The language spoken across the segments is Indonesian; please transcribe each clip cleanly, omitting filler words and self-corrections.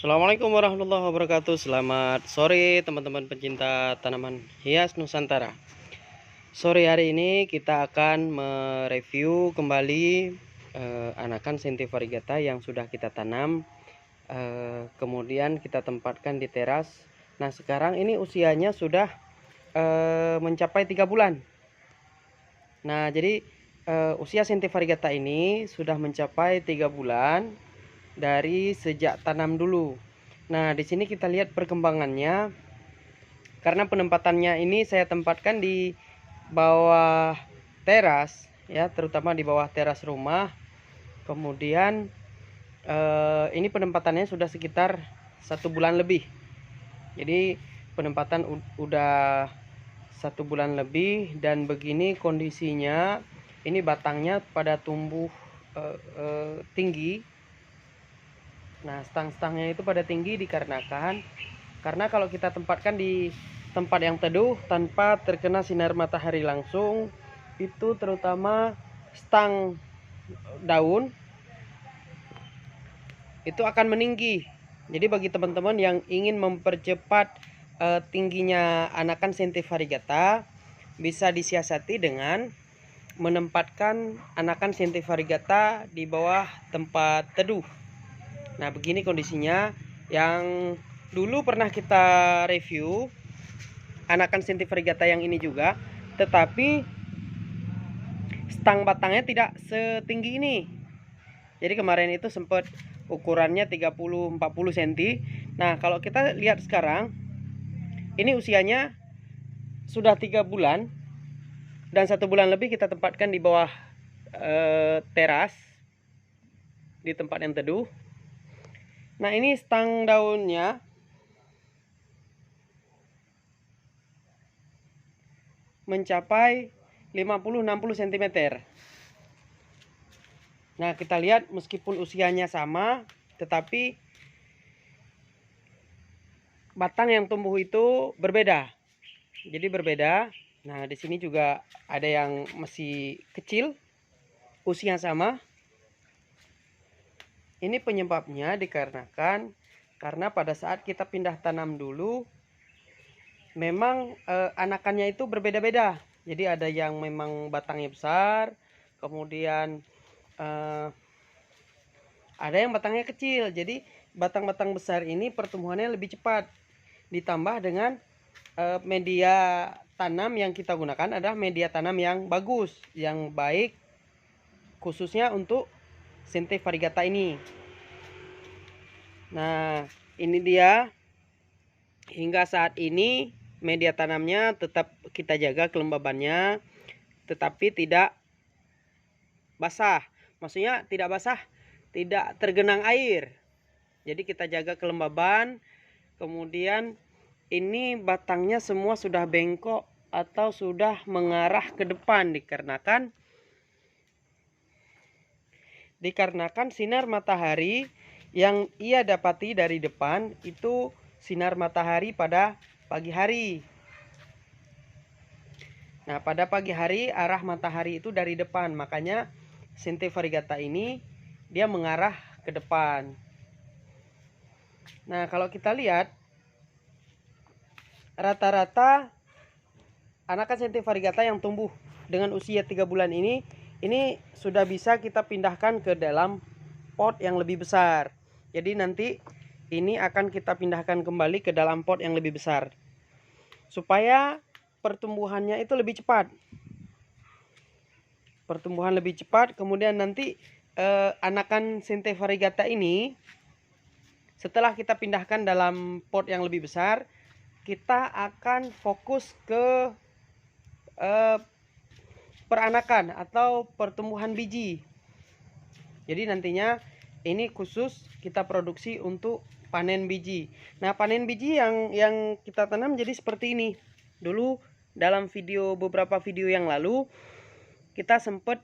Assalamualaikum warahmatullahi wabarakatuh. Selamat sore teman-teman pencinta tanaman hias Nusantara. Sore hari ini kita akan mereview kembali anakan Sentivarigata yang sudah kita tanam, kemudian kita tempatkan di teras. Nah, sekarang ini usianya sudah mencapai 3 bulan. Nah, jadi usia Sentivarigata ini sudah mencapai 3 bulan dari sejak tanam dulu. Nah, di sini kita lihat perkembangannya. Karena penempatannya ini saya tempatkan di bawah teras ya, terutama di bawah teras rumah. Kemudian ini penempatannya sudah sekitar 1 bulan lebih. Jadi penempatan udah 1 bulan lebih, dan begini kondisinya. Ini batangnya pada tumbuh tinggi. Nah, stang-stangnya itu pada tinggi dikarenakan karena kalau kita tempatkan di tempat yang teduh tanpa terkena sinar matahari langsung, itu terutama stang daun itu akan meninggi. Jadi bagi teman-teman yang ingin mempercepat tingginya anakan Sentivarigata, bisa disiasati dengan menempatkan anakan Sentivarigata di bawah tempat teduh. Nah, begini kondisinya. Yang dulu pernah kita review anakan Sentivarigata yang ini juga, tetapi stang batangnya tidak setinggi ini. Jadi kemarin itu sempat ukurannya 30-40 cm. Nah, kalau kita lihat sekarang, ini usianya sudah 3 bulan dan 1 bulan lebih kita tempatkan di bawah teras, di tempat yang teduh. Nah, ini stang daunnya mencapai 50-60 cm. Nah, kita lihat meskipun usianya sama, tetapi batang yang tumbuh itu berbeda. Jadi berbeda. Nah, di sini juga ada yang masih kecil, usia sama. Ini penyebabnya dikarenakan karena pada saat kita pindah tanam dulu, memang anakannya itu berbeda-beda. Jadi ada yang memang batangnya besar, kemudian ada yang batangnya kecil. Jadi batang-batang besar ini pertumbuhannya lebih cepat. Ditambah dengan media tanam yang kita gunakan adalah media tanam yang bagus, yang baik, khususnya untuk Sentivarigata ini. Nah, ini dia. Hingga saat ini media tanamnya tetap kita jaga kelembabannya, tetapi tidak basah. Maksudnya tidak basah, tidak tergenang air. Jadi kita jaga kelembaban. Kemudian ini batangnya semua sudah bengkok atau sudah mengarah ke depan dikarenakan sinar matahari yang ia dapati dari depan itu sinar matahari pada pagi hari. Nah, pada pagi hari arah matahari itu dari depan, makanya Sentivarigata ini dia mengarah ke depan. Nah, kalau kita lihat rata-rata anakan Sentivarigata yang tumbuh dengan usia 3 bulan ini sudah bisa kita pindahkan ke dalam pot yang lebih besar. Jadi nanti ini akan kita pindahkan kembali ke dalam pot yang lebih besar supaya pertumbuhannya itu lebih cepat. Pertumbuhan lebih cepat. Kemudian nanti anakan Sentivarigata ini setelah kita pindahkan dalam pot yang lebih besar, kita akan fokus ke peranakan atau pertumbuhan biji. Jadi nantinya ini khusus kita produksi untuk panen biji. Nah, panen biji yang kita tanam jadi seperti ini. Dulu dalam beberapa video yang lalu kita sempat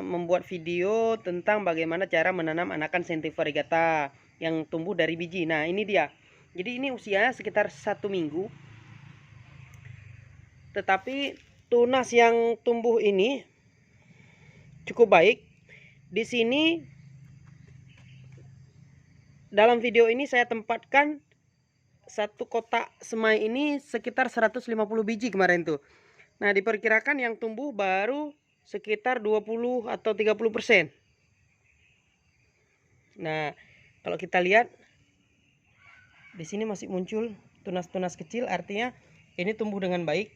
membuat video tentang bagaimana cara menanam anakan Sentivarigata yang tumbuh dari biji. Nah, ini dia. Jadi ini usianya sekitar 1 minggu. Tetapi tunas yang tumbuh ini cukup baik. Di sini dalam video ini saya tempatkan satu kotak semai ini sekitar 150 biji kemarin tuh. Nah, diperkirakan yang tumbuh baru sekitar 20 atau 30%. Nah, kalau kita lihat di sini masih muncul tunas-tunas kecil, artinya ini tumbuh dengan baik.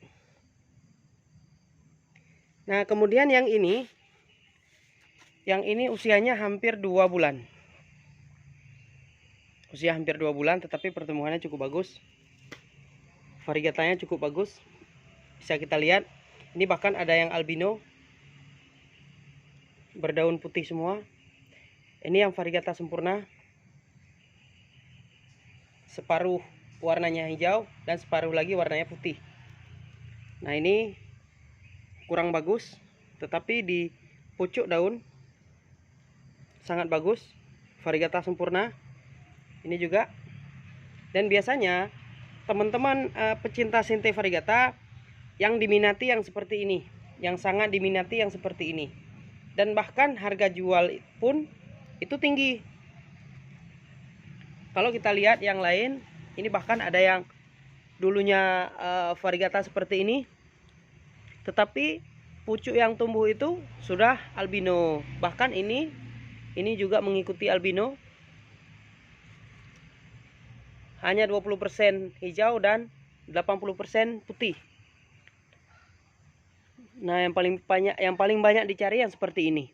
Nah, kemudian yang ini usianya hampir 2 bulan. Usia hampir 2 bulan, tetapi pertumbuhannya cukup bagus. Variegatanya cukup bagus. Bisa kita lihat, ini bahkan ada yang albino, berdaun putih semua. Ini yang variegata sempurna, separuh warnanya hijau dan separuh lagi warnanya putih. Nah, ini kurang bagus, tetapi di pucuk daun sangat bagus. Variegata sempurna ini juga. Dan biasanya teman-teman pecinta Sente variegata yang diminati yang seperti ini, yang sangat diminati yang seperti ini. Dan bahkan harga jual pun itu tinggi. Kalau kita lihat yang lain, ini bahkan ada yang dulunya variegata seperti ini, tetapi pucuk yang tumbuh itu sudah albino. Bahkan ini juga mengikuti albino. Hanya 20% hijau dan 80% putih. Nah, yang paling banyak dicari yang seperti ini.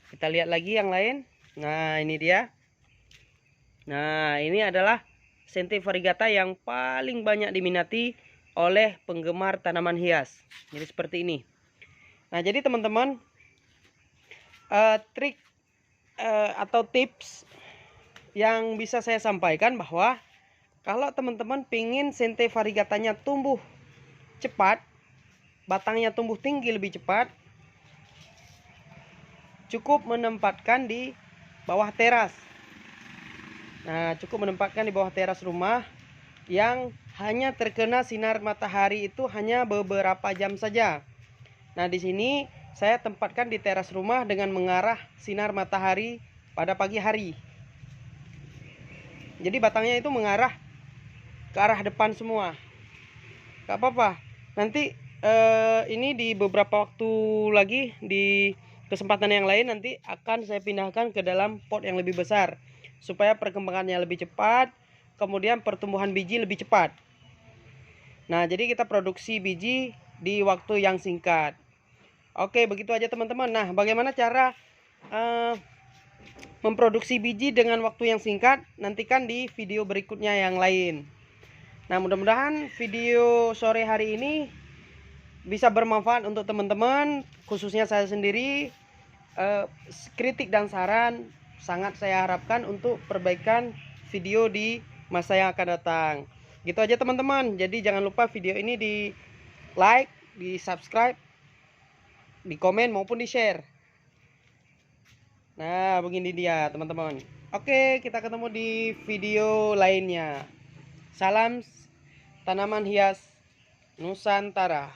Kita lihat lagi yang lain. Nah, ini dia. Nah, ini adalah Sente variegata yang paling banyak diminati oleh penggemar tanaman hias. Jadi seperti ini. Nah, jadi teman-teman, trik atau tips yang bisa saya sampaikan bahwa kalau teman-teman pingin Sente variegatanya tumbuh cepat, batangnya tumbuh tinggi lebih cepat, cukup menempatkan di bawah teras. Nah, cukup menempatkan di bawah teras rumah yang hanya terkena sinar matahari itu hanya beberapa jam saja. Nah, di sini saya tempatkan di teras rumah dengan mengarah sinar matahari pada pagi hari. Jadi batangnya itu mengarah ke arah depan semua. Gak apa-apa. Nanti ini di beberapa waktu lagi, di kesempatan yang lain nanti akan saya pindahkan ke dalam pot yang lebih besar, supaya perkembangannya lebih cepat, kemudian pertumbuhan biji lebih cepat. Nah, jadi kita produksi biji di waktu yang singkat. Oke, begitu aja teman-teman. Nah, bagaimana cara memproduksi biji dengan waktu yang singkat? Nantikan di video berikutnya yang lain. Nah, mudah-mudahan video sore hari ini bisa bermanfaat untuk teman-teman, khususnya saya sendiri. Kritik dan saran sangat saya harapkan untuk perbaikan video di masa yang akan datang. Gitu aja teman-teman. Jadi jangan lupa video ini di like, di subscribe, di komen maupun di share. Nah, begini dia teman-teman. Oke, kita ketemu di video lainnya. Salam tanaman hias Nusantara.